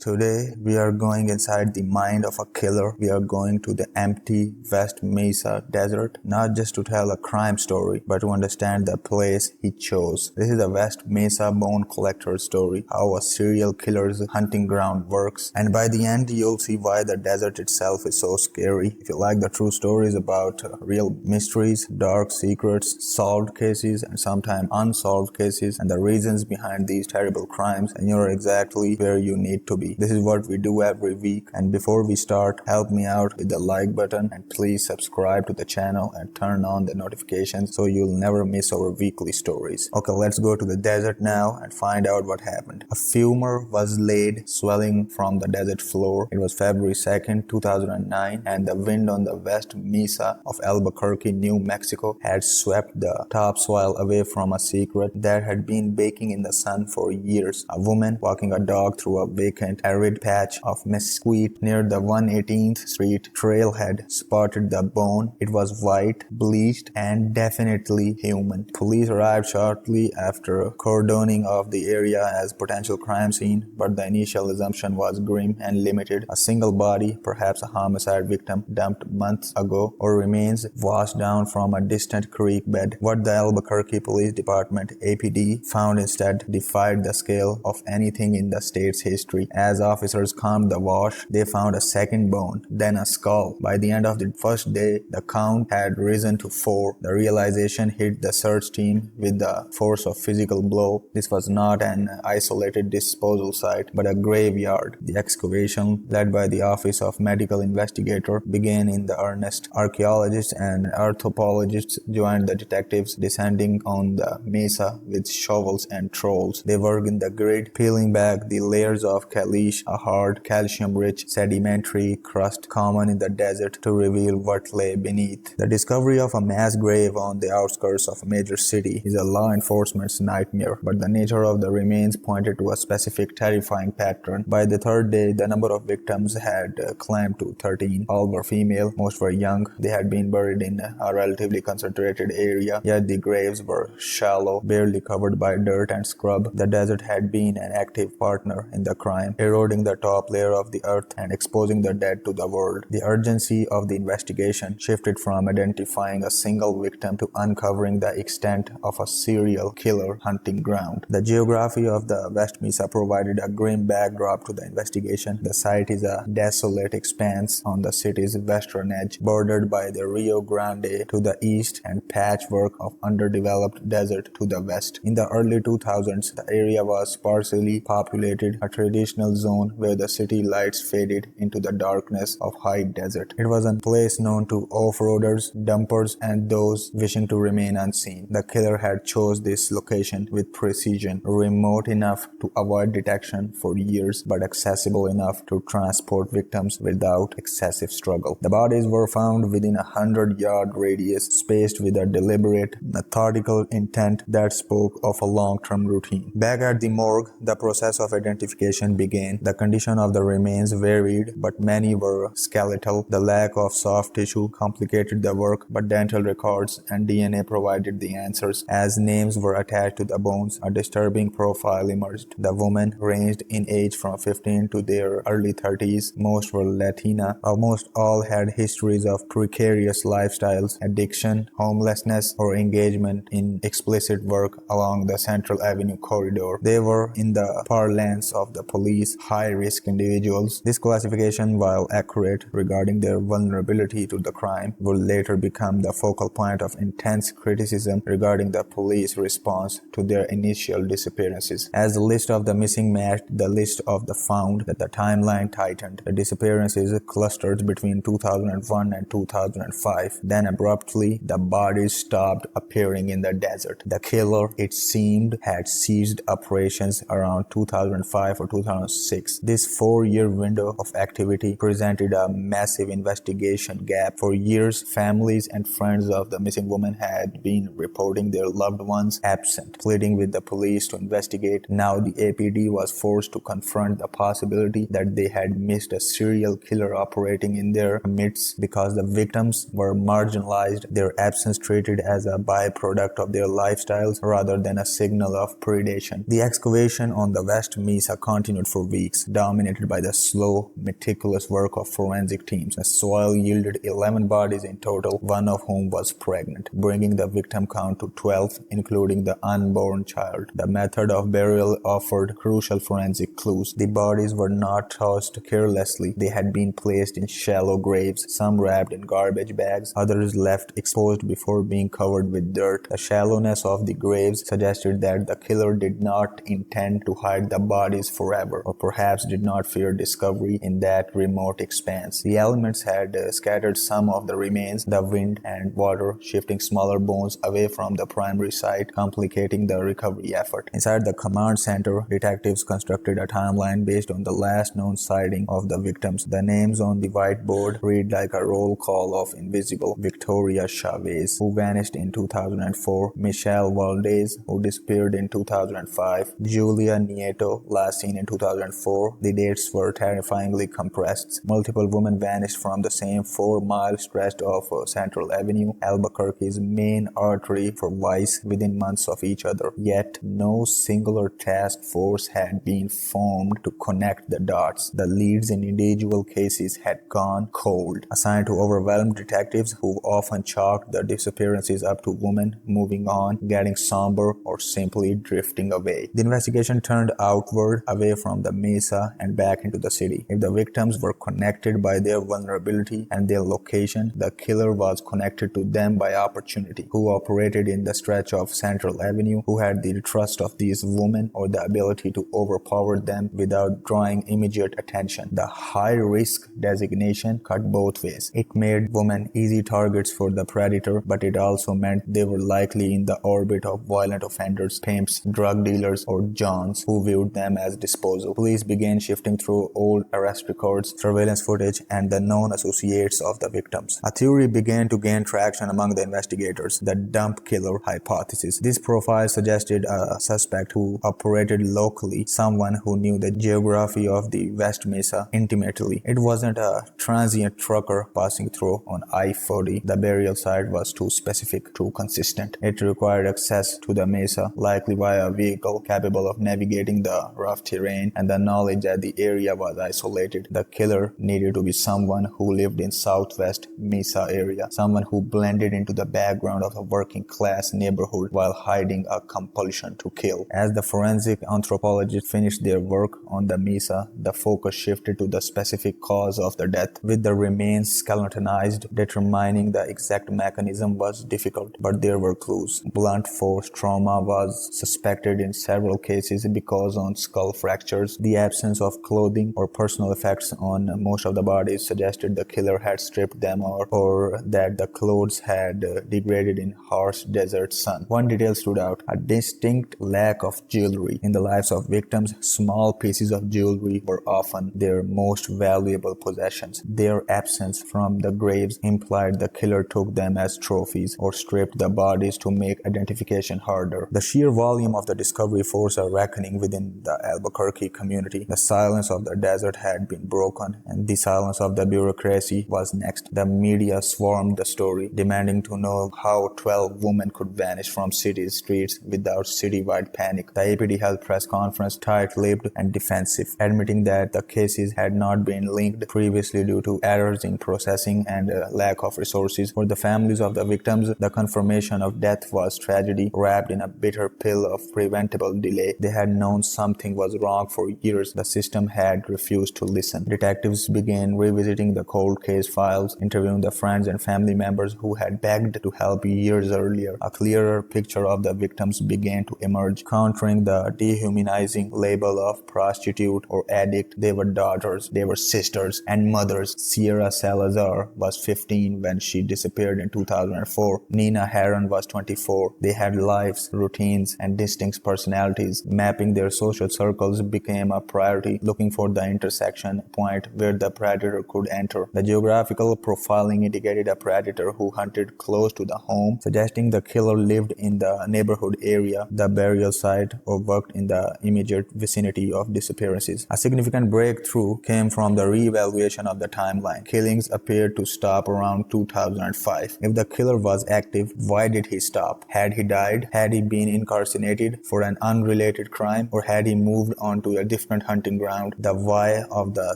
Today, we are going inside the mind of a killer. We are going to the empty West Mesa desert, not just to tell a crime story, but to understand the place he chose. This is a West Mesa bone collector story, how a serial killer's hunting ground works, and by the end, you'll see why the desert itself is so scary. If you like the true stories about real mysteries, dark secrets, solved cases, and sometimes unsolved cases, and the reasons behind these terrible crimes, then you're exactly where you need to be. This is what we do every week, and before we start, help me out with the like button and please subscribe to the channel and turn on the notifications so you'll never miss our weekly stories. Okay, let's go to the desert now and find out what happened. A fumer was laid swelling from the desert floor. It was February 2nd, 2009, and the wind on the West Mesa of Albuquerque, New Mexico had swept the topsoil away from a secret that had been baking in the sun for years. A woman walking a dog through a vacant, arid patch of mesquite near the 118th Street trailhead spotted the bone. It was white, bleached, and definitely human. Police arrived shortly after cordoning off the area as potential crime scene, but the initial assumption was grim and limited. A single body, perhaps a homicide victim dumped months ago, or remains washed down from a distant creek bed. What the Albuquerque Police Department (APD) found instead defied the scale of anything in the state's history. As officers combed the wash, they found a second bone, then a skull. By the end of the first day, the count had risen to 4. The realization hit the search team with the force of physical blow. This was not an isolated disposal site, but a graveyard. The excavation, led by the Office of Medical Investigator, began in earnest. Archaeologists and anthropologists joined the detectives, descending on the mesa with shovels and trowels. They worked in the grid, peeling back the layers of caliche, a hard, calcium-rich sedimentary crust common in the desert, to reveal what lay beneath. The discovery of a mass grave on the outskirts of a major city is a law enforcement's nightmare, but the nature of the remains pointed to a specific terrifying pattern. By the third day, the number of victims had climbed to 13. All were female, most were young. They had been buried in a relatively concentrated area, yet the graves were shallow, barely covered by dirt and scrub. The desert had been an active partner in the crime, eroding the top layer of the earth and exposing the dead to the world. The urgency of the investigation shifted from identifying a single victim to uncovering the extent of a serial killer hunting ground. The geography of the West Mesa provided a grim backdrop to the investigation. The site is a desolate expanse on the city's western edge, bordered by the Rio Grande to the east and patchwork of underdeveloped desert to the west. In the early 2000s, the area was sparsely populated, a traditional zone where the city lights faded into the darkness of high desert. It was a place known to off-roaders, dumpers, and those wishing to remain unseen. The killer had chose this location with precision, remote enough to avoid detection for years, but accessible enough to transport victims without excessive struggle. The bodies were found within a 100-yard radius, spaced with a deliberate, methodical intent that spoke of a long-term routine. Back at the morgue, the process of identification began. The condition of the remains varied, but many were skeletal. The lack of soft tissue complicated the work, but dental records and DNA provided the answers. As names were attached to the bones, a disturbing profile emerged. The women ranged in age from 15 to their early 30s. Most were Latina. Almost all had histories of precarious lifestyles, addiction, homelessness, or engagement in explicit work along the Central Avenue corridor. They were, in the parlance of the police, high-risk individuals. This classification, while accurate regarding their vulnerability to the crime, would later become the focal point of intense criticism regarding the police response to their initial disappearances. As the list of the missing matched the list of the found, that the timeline tightened. The disappearances clustered between 2001 and 2005. Then abruptly, the bodies stopped appearing in the desert. The killer, it seemed, had ceased operations around 2005 or 2006. This 4-year window of activity presented a massive investigation gap. For years, families and friends of the missing woman had been reporting their loved ones absent, pleading with the police to investigate. Now the APD was forced to confront the possibility that they had missed a serial killer operating in their midst because the victims were marginalized, their absence treated as a byproduct of their lifestyles rather than a signal of predation. The excavation on the West Mesa continued for weeks, dominated by the slow, meticulous work of forensic teams. The soil yielded 11 bodies in total, one of whom was pregnant, bringing the victim count to 12, including the unborn child. The method of burial offered crucial forensic clues. The bodies were not tossed carelessly. They had been placed in shallow graves, some wrapped in garbage bags, others left exposed before being covered with dirt. The shallowness of the graves suggested that the killer did not intend to hide the bodies forever, or perhaps did not fear discovery in that remote expanse. The elements had scattered some of the remains, the wind and water shifting smaller bones away from the primary site, complicating the recovery effort. Inside the command center, detectives constructed a timeline based on the last known sighting of the victims. The names on the whiteboard read like a roll call of invisible: Victoria Chavez, who vanished in 2004, Michelle Valdez, who disappeared in 2005, Julia Nieto, last seen in 2004. The dates were terrifyingly compressed. Multiple women vanished from the same 4-mile stretch of Central Avenue, Albuquerque's main artery for vice, within months of each other. Yet, no singular task force had been formed to connect the dots. The leads in individual cases had gone cold, assigned to overwhelmed detectives who often chalked the disappearances up to women moving on, getting somber, or simply drifting away. The investigation turned outward, away from the mesa and back into the city. If the victims were connected by their vulnerability and their location, the killer was connected to them by opportunity. Who operated in the stretch of Central Avenue, who had the trust of these women or the ability to overpower them without drawing immediate attention. The high-risk designation cut both ways. It made women easy targets for the predator, but it also meant they were likely in the orbit of violent offenders, pimps, drug dealers, or johns who viewed them as disposal. Police began shifting through old arrest records, surveillance footage, and the known associates of the victims. A theory began to gain traction among the investigators: the dump killer hypothesis. This profile suggested a suspect who operated locally, someone who knew the geography of the West Mesa intimately. It wasn't a transient trucker passing through on I-40. The burial site was too specific, too consistent. It required access to the mesa, likely via a vehicle capable of navigating the rough terrain, and the knowledge that the area was isolated. The killer needed to be someone who lived in Southwest Mesa area, someone who blended into the background of a working class neighborhood while hiding a compulsion to kill. As the forensic anthropologists finished their work on the mesa, the focus shifted to the specific cause of the death. With the remains skeletonized, determining the exact mechanism was difficult, but there were clues. Blunt force trauma was suspected in several cases because on skull fractures. The absence of clothing or personal effects on most of the bodies suggested the killer had stripped them off, or that the clothes had degraded in harsh desert sun. One detail stood out: a distinct lack of jewelry. In the lives of victims, small pieces of jewelry were often their most valuable possessions. Their absence from the graves implied the killer took them as trophies or stripped the bodies to make identification harder. The sheer volume of the discovery forced a reckoning within the Albuquerque community. The silence of the desert had been broken, and the silence of the bureaucracy was next. The media swarmed the story, demanding to know how 12 women could vanish from city streets without citywide panic. The APD held press conference, tight-lipped and defensive, admitting that the cases had not been linked previously due to errors in processing and a lack of resources. For the families of the victims, the confirmation of death was tragedy, wrapped in a bitter pill of preventable delay. They had known something was wrong for years. The system had refused to listen. Detectives began revisiting the cold case files, interviewing the friends and family members who had begged to help years earlier. A clearer picture of the victims began to emerge, countering the dehumanizing label of prostitute or addict. They were daughters, they were sisters and mothers. Sierra Salazar was 15 when she disappeared in 2004. Nina Heron was 24. They had lives, routines, and distinct personalities. Mapping their social circles became a priority, looking for the intersection point where the predator could enter. The geographical profiling indicated a predator who hunted close to the home, suggesting the killer lived in the neighborhood area, the burial site, or worked in the immediate vicinity of disappearances. A significant breakthrough came from the re-evaluation of the timeline. Killings appeared to stop around 2005. If the killer was active, why did he stop? Had he died? Had he been incarcerated for an unrelated crime? Or had he moved on to a different different hunting ground. The why of the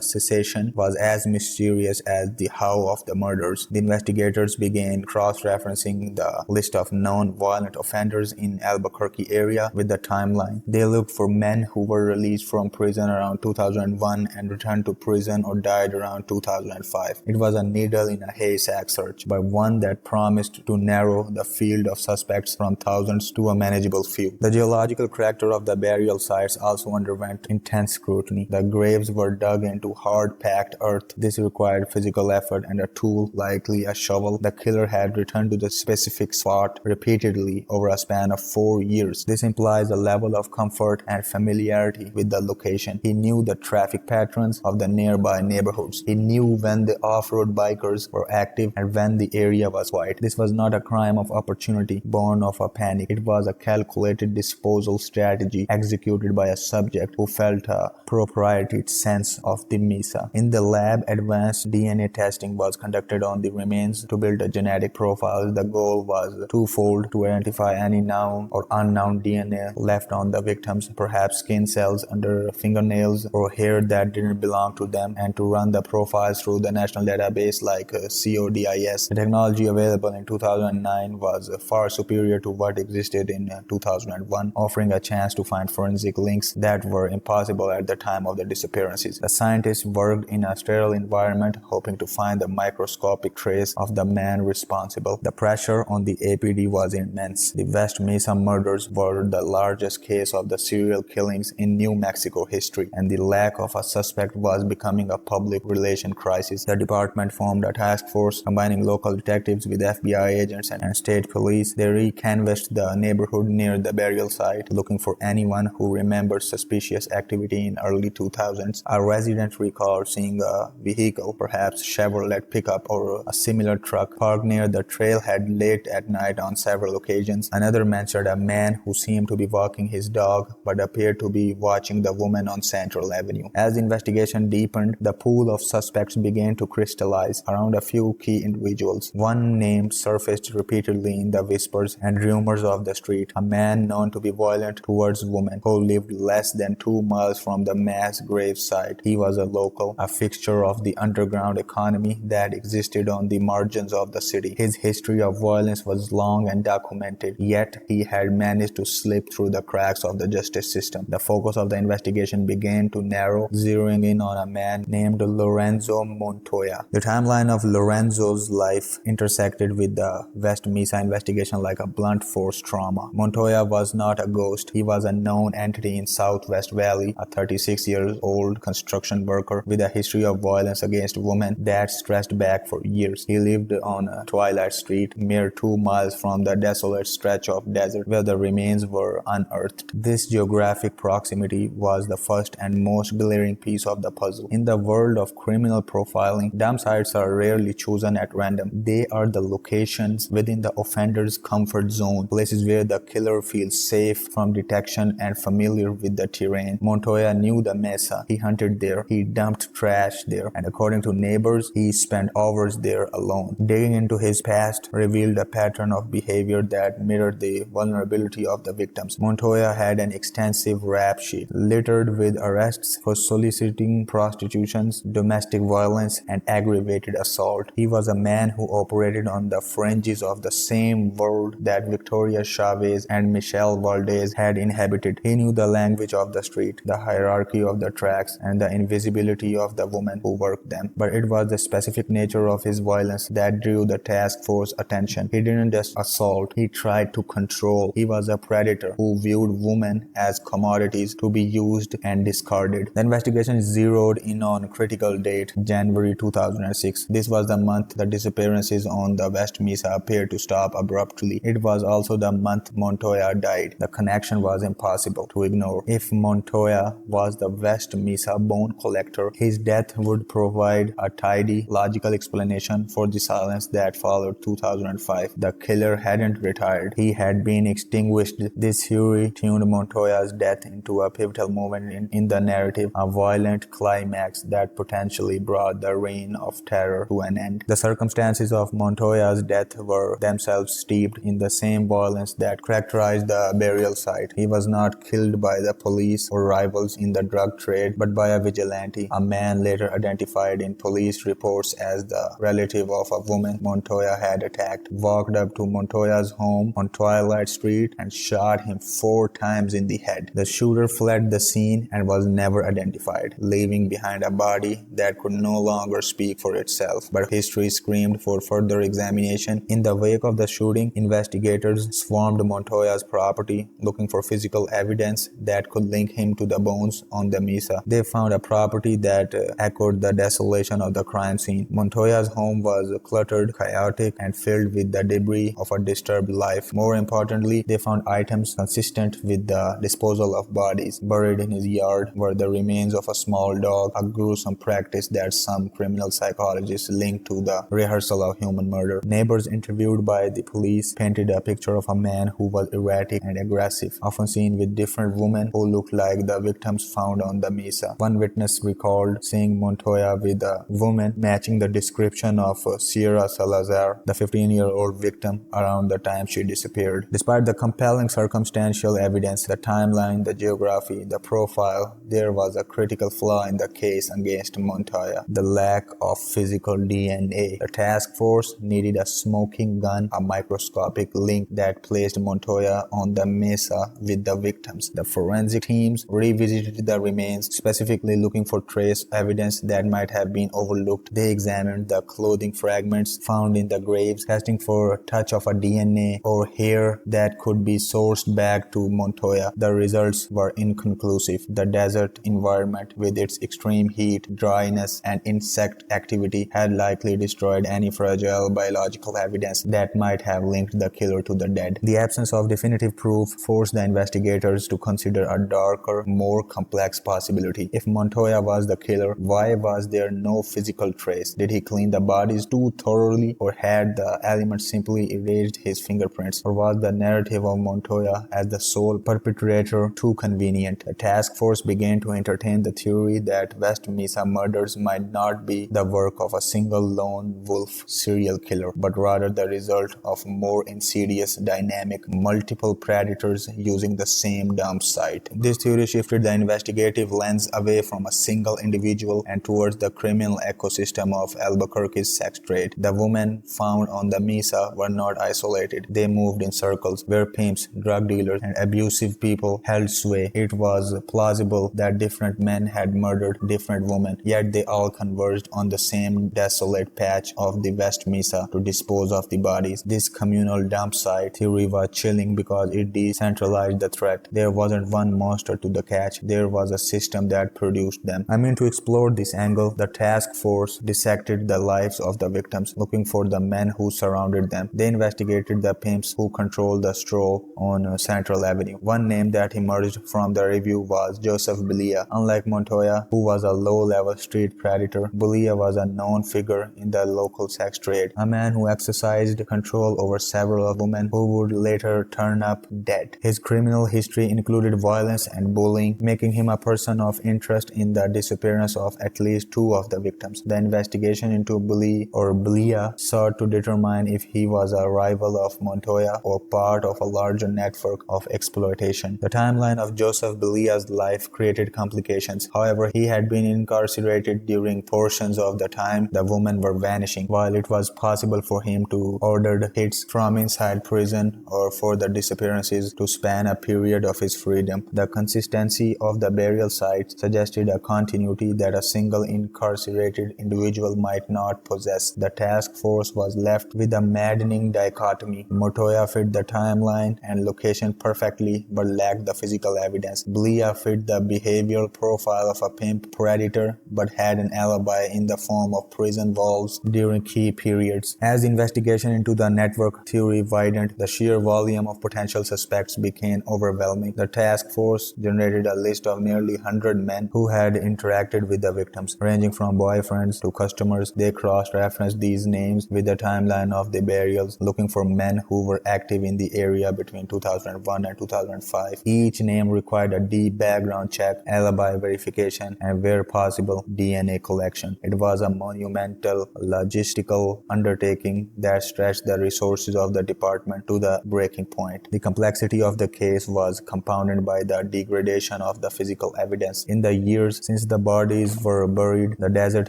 cessation was as mysterious as the how of the murders. The investigators began cross-referencing the list of known violent offenders in Albuquerque area with the timeline. They looked for men who were released from prison around 2001 and returned to prison or died around 2005. It was a needle in a haystack search, but one that promised to narrow the field of suspects from thousands to a manageable few. The geological character of the burial sites also underwent intense scrutiny. The graves were dug into hard-packed earth. This required physical effort and a tool, likely a shovel. The killer had returned to the specific spot repeatedly over a span of 4 years. This implies a level of comfort and familiarity with the location. He knew the traffic patterns of the nearby neighborhoods. He knew when the off-road bikers were active and when the area was quiet. This was not a crime of opportunity born of a panic. It was a calculated disposal strategy executed by a subject who felt a proprietary sense of the Mesa. In the lab, advanced DNA testing was conducted on the remains to build a genetic profile. The goal was twofold: to identify any known or unknown DNA left on the victims, perhaps skin cells under fingernails or hair that didn't belong to them, and to run the profiles through the national database like CODIS. The technology available in 2009 was far superior to what existed in 2001, offering a chance to find forensic links that were impossible at the time of the disappearances. The scientists worked in a sterile environment, hoping to find the microscopic trace of the man responsible. The pressure on the APD was immense. The West Mesa murders were the largest case of the serial killings in New Mexico history, and the lack of a suspect was becoming a public relation crisis. The department formed a task force combining local detectives with FBI agents and state police. They re-canvassed the neighborhood near the burial site, looking for anyone who remembered suspicious activity in early 2000s. A resident recalled seeing a vehicle, perhaps Chevrolet pickup or a similar truck, parked near the trailhead late at night on several occasions. Another mentioned a man who seemed to be walking his dog but appeared to be watching the woman on Central Avenue. As the investigation deepened, the pool of suspects began to crystallize around a few key individuals. One name surfaced repeatedly in the whispers and rumors of the street: a man known to be violent towards women who lived less than 2 miles from the mass grave site. He was a local, a fixture of the underground economy that existed on the margins of the city. His history of violence was long and documented, yet he had managed to slip through the cracks of the justice system. The focus of the investigation began to narrow, zeroing in on a man named Lorenzo Montoya. The timeline of Lorenzo's life intersected with the West Mesa investigation like a blunt force trauma. Montoya was not a ghost. He was a known entity in Southwest Valley, a 36-year-old construction worker with a history of violence against women that stretched back for years. He lived on Twilight Street, mere 2 miles from the desolate stretch of desert where the remains were unearthed. This geographic proximity was the first and most glaring piece of the puzzle. In the world of criminal profiling, dump sites are rarely chosen at random. They are the locations within the offender's comfort zone, places where the killer feels safe from detection and familiar with the terrain. Montoya knew the Mesa. He hunted there. He dumped trash there, and according to neighbors, he spent hours there alone. Digging into his past revealed a pattern of behavior that mirrored the vulnerability of the victims. Montoya had an extensive rap sheet littered with arrests for soliciting prostitutions, domestic violence, and aggravated assault. He was a man who operated on the fringes of the same world that Victoria Chavez and Michelle Valdez had inhabited. He knew the language of the street, the hierarchy of the tracks, and the invisibility of the women who worked them. But it was the specific nature of his violence that drew the task force attention. He didn't just assault, he tried to control. He was a predator who viewed women as commodities to be used and discarded. The investigation zeroed in on a critical date, January 2006. This was the month the disappearances on the West Mesa appeared to stop abruptly. It was also the month Montoya died. The connection was impossible to ignore. If Montoya was the West Mesa bone collector, his death would provide a tidy, logical explanation for the silence that followed 2005. The killer hadn't retired. He had been extinguished. This theory tuned Montoya's death into a pivotal moment in the narrative, a violent climax that potentially brought the reign of terror to an end. The circumstances of Montoya's death were themselves steeped in the same violence that characterized the burial site. He was not killed by the police or rivals rivals in the drug trade, but by a vigilante, a man later identified in police reports as the relative of a woman Montoya had attacked, walked up to Montoya's home on Twilight Street and shot him 4 times in the head. The shooter fled the scene and was never identified, leaving behind a body that could no longer speak for itself, but history screamed for further examination. In the wake of the shooting, investigators swarmed Montoya's property looking for physical evidence that could link him to the bones on the mesa. They found a property that echoed the desolation of the crime scene. Montoya's home was cluttered, chaotic, and filled with the debris of a disturbed life. More importantly, they found items consistent with the disposal of bodies. Buried in his yard were the remains of a small dog, a gruesome practice that some criminal psychologists linked to the rehearsal of human murder. Neighbors interviewed by the police painted a picture of a man who was erratic and aggressive, often seen with different women who looked like the victims found on the mesa. One witness recalled seeing Montoya with a woman matching the description of Sierra Salazar, the 15-year-old victim, around the time she disappeared. Despite the compelling circumstantial evidence, the timeline, the geography, the profile, there was a critical flaw in the case against Montoya: the lack of physical DNA. The task force needed a smoking gun, a microscopic link that placed Montoya on the mesa with the victims. The forensic teams revisited the remains, specifically looking for trace evidence that might have been overlooked. They examined the clothing fragments found in the graves, testing for a touch of a DNA or hair that could be sourced back to Montoya. The results were inconclusive. The desert environment, with its extreme heat, dryness, and insect activity, had likely destroyed any fragile biological evidence that might have linked the killer to the dead. The absence of definitive proof forced the investigators to consider a darker, more complex possibility. If Montoya was the killer, why was there no physical trace? Did he clean the bodies too thoroughly, or had the elements simply erased his fingerprints? Or was the narrative of Montoya as the sole perpetrator too convenient? The task force began to entertain the theory that West Mesa Murders might not be the work of a single lone wolf serial killer, but rather the result of more insidious dynamic, multiple predators using the same dump site. This theory shifted the investigative lens away from a single individual and towards the criminal ecosystem of Albuquerque's sex trade. The women found on the mesa were not isolated. They moved in circles where pimps, drug dealers, and abusive people held sway. It was plausible that different men had murdered different women, yet they all converged on the same desolate patch of the West Mesa to dispose of the bodies. This communal dump site theory was chilling because it decentralized the threat. There wasn't one monster to the catch, there was a system that produced them. To explore this angle, the task force dissected the lives of the victims, looking for the men who surrounded them. They investigated the pimps who controlled the stroll on Central Avenue. One name that emerged from the review was Joseph Belia. Unlike Montoya, who was a low-level street predator, Belia was a known figure in the local sex trade, a man who exercised control over several women who would later turn up dead. His criminal history included violence and bullying, making him a person of interest in the disappearance of at least 2 of the victims. The investigation into Belia sought to determine if he was a rival of Montoya or part of a larger network of exploitation. The timeline of Joseph Belia's life created complications. However, he had been incarcerated during portions of the time the women were vanishing. While it was possible for him to order hits from inside prison or for the disappearances to span a period of his freedom, the consistency of the burial sites suggested a continuity that a single incarcerated individual might not possess. The task force was left with a maddening dichotomy. Montoya fit the timeline and location perfectly but lacked the physical evidence. Belia fit the behavioral profile of a pimp predator but had an alibi in the form of prison walls during key periods. As the investigation into the network theory widened, the sheer volume of potential suspects became overwhelming. The task force generated a list of nearly 100 men who had interacted with the victims, ranging from boyfriends to customers. They cross-referenced these names with the timeline of the burials, looking for men who were active in the area between 2001 and 2005. Each name required a deep background check, alibi verification, and where possible, DNA collection. It was a monumental logistical undertaking that stretched the resources of the department to the breaking point. The complexity of the case was compounded by the degradation accumulation of the physical evidence. In the years since the bodies were buried, the desert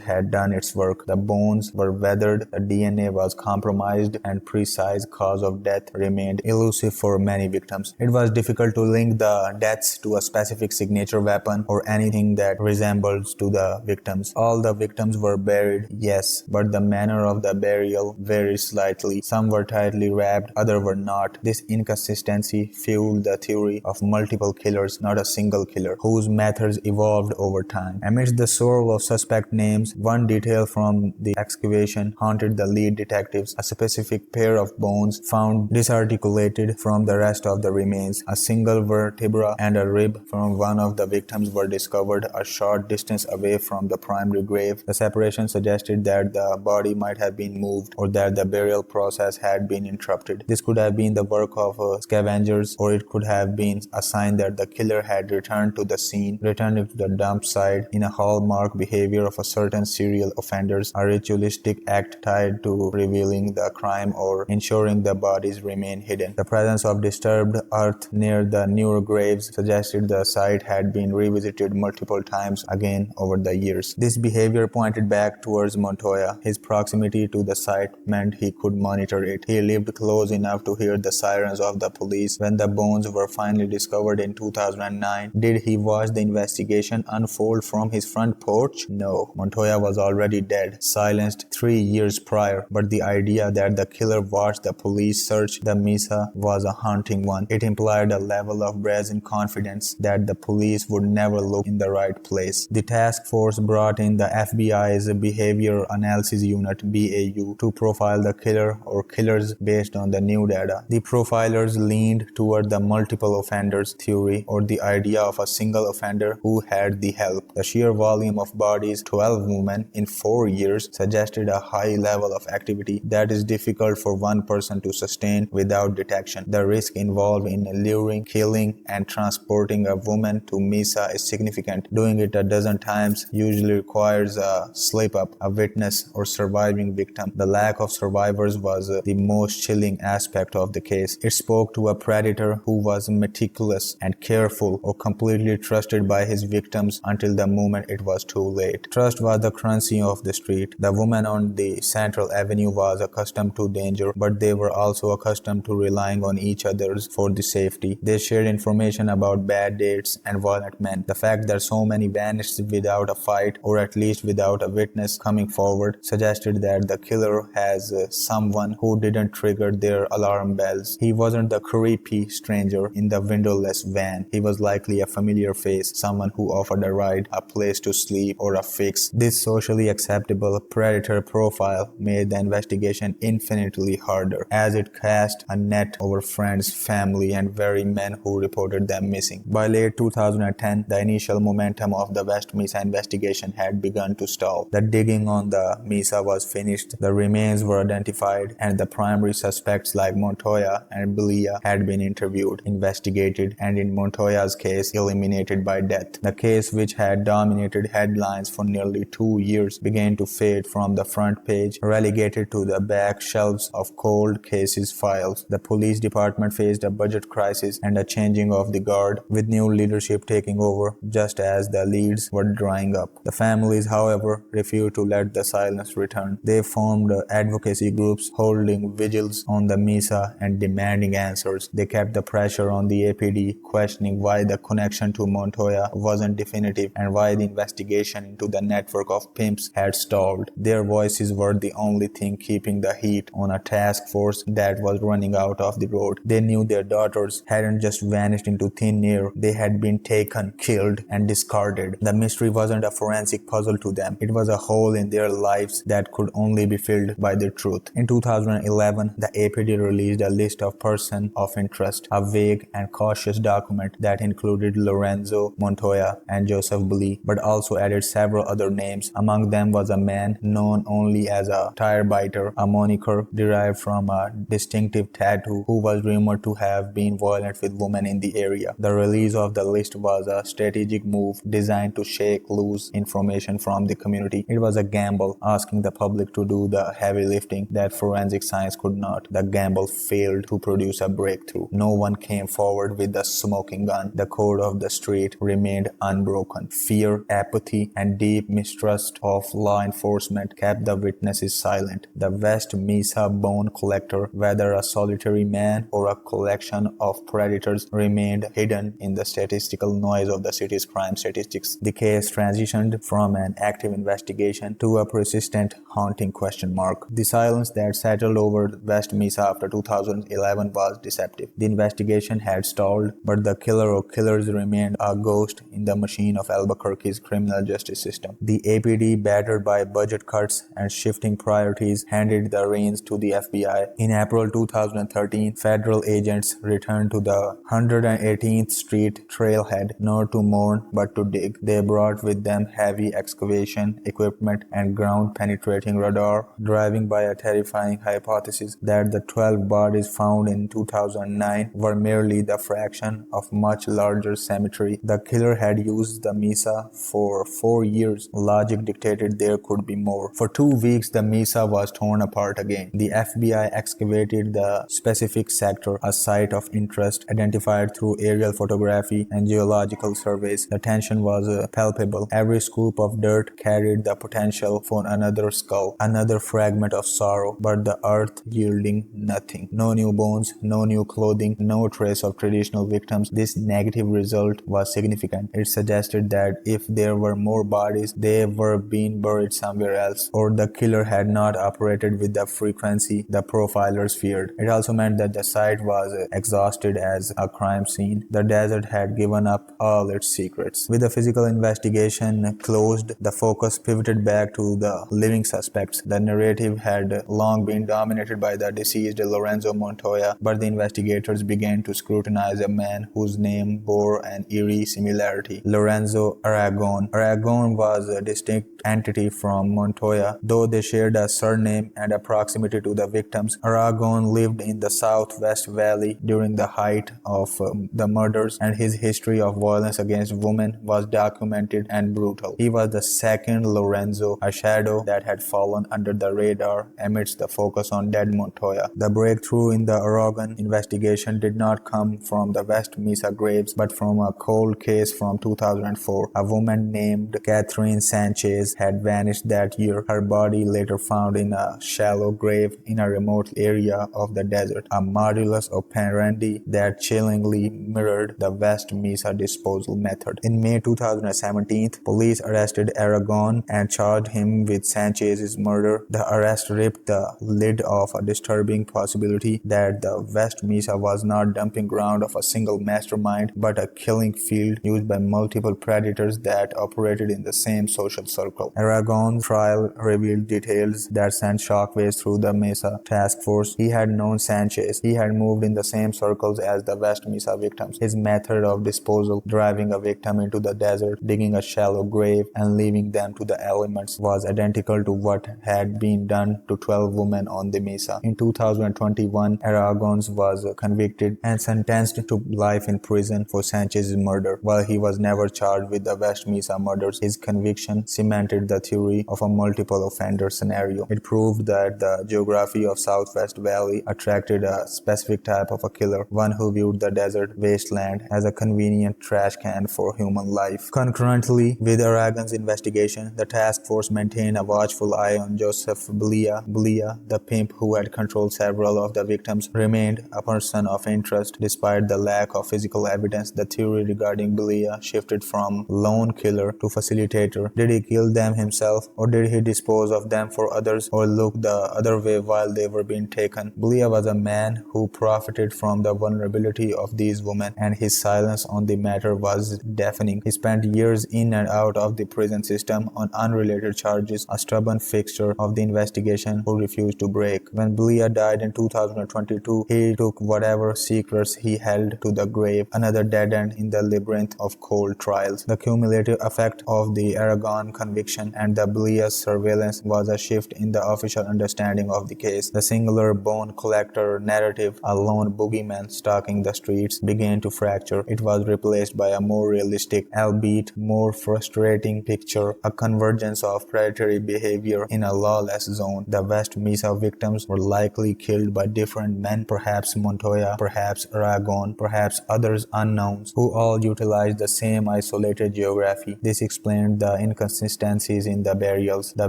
had done its work. The bones were weathered, the DNA was compromised, and precise cause of death remained elusive for many victims. It was difficult to link the deaths to a specific signature weapon or anything that resembles to the victims. All the victims were buried, yes, but the manner of the burial varied slightly. Some were tightly wrapped, others were not. This inconsistency fueled the theory of multiple killers, not a single killer, whose methods evolved over time. Amidst the swirl of suspect names, one detail from the excavation haunted the lead detectives: a specific pair of bones found disarticulated from the rest of the remains. A single vertebra and a rib from one of the victims were discovered a short distance away from the primary grave. The separation suggested that the body might have been moved or that the burial process had been interrupted. This could have been the work of scavengers, or it could have been a sign that the killer had returned to the scene, returning to the dump site in a hallmark behavior of a certain serial offenders, a ritualistic act tied to revealing the crime or ensuring the bodies remain hidden. The presence of disturbed earth near the newer graves suggested the site had been revisited multiple times again over the years. This behavior pointed back towards Montoya. His proximity to the site meant he could monitor it. He lived close enough to hear the sirens of the police when the bones were finally discovered in 2009. Did he watch the investigation unfold from his front porch? No. Montoya was already dead, silenced 3 years prior, but the idea that the killer watched the police search the Mesa was a haunting one. It implied a level of brazen confidence that the police would never look in the right place. The task force brought in the FBI's Behavior Analysis Unit (BAU) to profile the killer or killers based on the new data. The profilers leaned toward the multiple offenders theory, or the idea of a single offender who had the help. The sheer volume of bodies, 12 women in 4 years, suggested a high level of activity that is difficult for one person to sustain without detection. The risk involved in luring, killing, and transporting a woman to Mesa is significant. Doing it a dozen times usually requires a slip-up, a witness, or surviving victim. The lack of survivors was the most chilling aspect of the case. It spoke to a predator who was meticulous and careful, or completely trusted by his victims until the moment it was too late. Trust was the currency of the street. The woman on the Central Avenue was accustomed to danger, but they were also accustomed to relying on each other for the safety. They shared information about bad dates and violent men. The fact that so many vanished without a fight, or at least without a witness coming forward, suggested that the killer has someone who didn't trigger their alarm bells. He wasn't the creepy stranger in the windowless van. He was likely a familiar face, someone who offered a ride, a place to sleep, or a fix. This socially acceptable predator profile made the investigation infinitely harder, as it cast a net over friends, family, and very men who reported them missing. By late 2010, the initial momentum of the West Mesa investigation had begun to stall. The digging on the Mesa was finished, the remains were identified, and the primary suspects like Montoya and Belia had been interviewed, investigated, and in Montoya's case, eliminated by death. The case, which had dominated headlines for nearly 2 years, began to fade from the front page, relegated to the back shelves of cold cases files. The police department faced a budget crisis and a changing of the guard, with new leadership taking over just as the leads were drying up. The families, however, refused to let the silence return. They formed advocacy groups, holding vigils on the Mesa and demanding answers. They kept the pressure on the APD, questioning why the connection to Montoya wasn't definitive and why the investigation into the network of pimps had stalled. Their voices were the only thing keeping the heat on a task force that was running out of the road. They knew their daughters hadn't just vanished into thin air. They had been taken, killed, and discarded. The mystery wasn't a forensic puzzle to them. It was a hole in their lives that could only be filled by the truth. In 2011, the APD released a list of persons of interest, a vague and cautious document that included Lorenzo Montoya and Joseph Belia, but also added several other names. Among them was a man known only as a tire biter, a moniker derived from a distinctive tattoo, who was rumored to have been violent with women in the area. The release of the list was a strategic move designed to shake loose information from the community. It was a gamble, asking the public to do the heavy lifting that forensic science could not. The gamble failed to produce a breakthrough. No one came forward with the smoking gun. The court code of the street remained unbroken. Fear, apathy, and deep mistrust of law enforcement kept the witnesses silent. The West Mesa bone collector, whether a solitary man or a collection of predators, remained hidden in the statistical noise of the city's crime statistics. The case transitioned from an active investigation to a persistent, haunting question mark. The silence that settled over West Mesa after 2011 was deceptive. The investigation had stalled, but the killer or killers remained a ghost in the machine of Albuquerque's criminal justice system. The APD, battered by budget cuts and shifting priorities, handed the reins to the FBI. In April 2013, federal agents returned to the 118th Street trailhead not to mourn but to dig. They brought with them heavy excavation equipment and ground-penetrating radar, driving by a terrifying hypothesis that the 12 bodies found in 2009 were merely the fraction of much larger cemetery. The killer had used the Mesa for 4 years. Logic dictated there could be more. For 2 weeks, the Mesa was torn apart again. The FBI excavated the specific sector, a site of interest identified through aerial photography and geological surveys. The tension was palpable. Every scoop of dirt carried the potential for another skull, another fragment of sorrow, but the earth yielding nothing. No new bones, no new clothing, no trace of traditional victims. This negative result was significant. It suggested that if there were more bodies, they were being buried somewhere else, or the killer had not operated with the frequency the profilers feared. It also meant that the site was exhausted as a crime scene. The desert had given up all its secrets. With the physical investigation closed, the focus pivoted back to the living suspects. The narrative had long been dominated by the deceased Lorenzo Montoya, but the investigators began to scrutinize a man whose name bore an eerie similarity: Lorenzo Aragon. Aragon was a distinct entity from Montoya, though they shared a surname and a proximity to the victims. Aragon lived in the Southwest Valley during the height of the murders, and his history of violence against women was documented and brutal. He was the second Lorenzo, a shadow that had fallen under the radar amidst the focus on dead Montoya. The breakthrough in the Aragon investigation did not come from the West Mesa graves, but from a cold case from 2004. A woman named Catherine Sanchez had vanished that year. Her body later found in a shallow grave in a remote area of the desert, a modus operandi that chillingly mirrored the West Mesa disposal method. In May 2017, police arrested Aragon and charged him with Sanchez's murder. The arrest ripped the lid off a disturbing possibility that the West Mesa was not dumping ground of a single mastermind, but a killing field used by multiple predators that operated in the same social circle. Aragon's trial revealed details that sent shockwaves through the Mesa task force. He had known Sanchez. He had moved in the same circles as the West Mesa victims. His method of disposal, driving a victim into the desert, digging a shallow grave, and leaving them to the elements, was identical to what had been done to 12 women on the Mesa. In 2021, Aragon was convicted and sentenced to life in prison for Sanchez's murder. While he was never charged with the West Mesa murders, his conviction cemented the theory of a multiple offender scenario. It proved that the geography of Southwest Valley attracted a specific type of a killer, one who viewed the desert wasteland as a convenient trash can for human life. Concurrently with Aragon's investigation, the task force maintained a watchful eye on Joseph Belia. Belia, the pimp who had controlled several of the victims, remained a person of interest. Despite the lack of physical evidence, the theory regarding Belia shifted from lone killer to facilitator. Did he kill them himself, or did he dispose of them for others, or look the other way while they were being taken? Belia was a man who profited from the vulnerability of these women, and his silence on the matter was deafening. He spent years in and out of the prison system on unrelated charges, a stubborn fixture of the investigation who refused to break. When Belia died in 2022, he took whatever secrets he held to the grave, another dead end in the labyrinth of cold trials. The cumulative effect of the Aragon conviction jurisdiction, and the Blias surveillance was a shift in the official understanding of the case. The singular bone collector narrative, a lone boogeyman stalking the streets, began to fracture. It was replaced by a more realistic, albeit more frustrating picture, a convergence of predatory behavior in a lawless zone. The West Mesa victims were likely killed by different men, perhaps Montoya, perhaps Aragon, perhaps others unknowns, who all utilized the same isolated geography. This explained the inconsistencies in the burials, the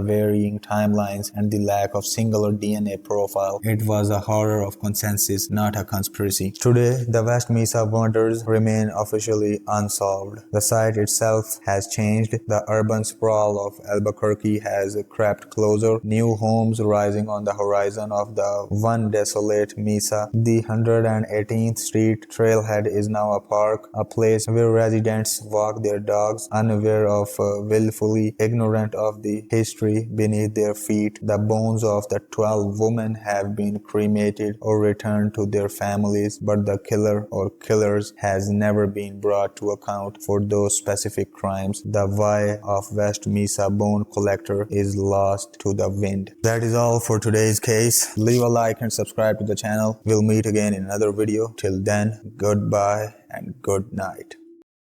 varying timelines, and the lack of singular DNA profile. It was a horror of consensus, not a conspiracy. Today, the West Mesa murders remain officially unsolved. The site itself has changed. The urban sprawl of Albuquerque has crept closer, new homes rising on the horizon of the one desolate mesa. The 118th Street trailhead is now a park, a place where residents walk their dogs, unaware of, willfully ignorant of the history beneath their feet. The bones of the 12 women have been cremated or returned to their families, but the killer or killers has never been brought to account for those specific crimes. The why of West Mesa bone collector is lost to the wind. That is all for today's case. Leave a like and subscribe to the channel. We'll meet again in another video. Till then, goodbye and good night.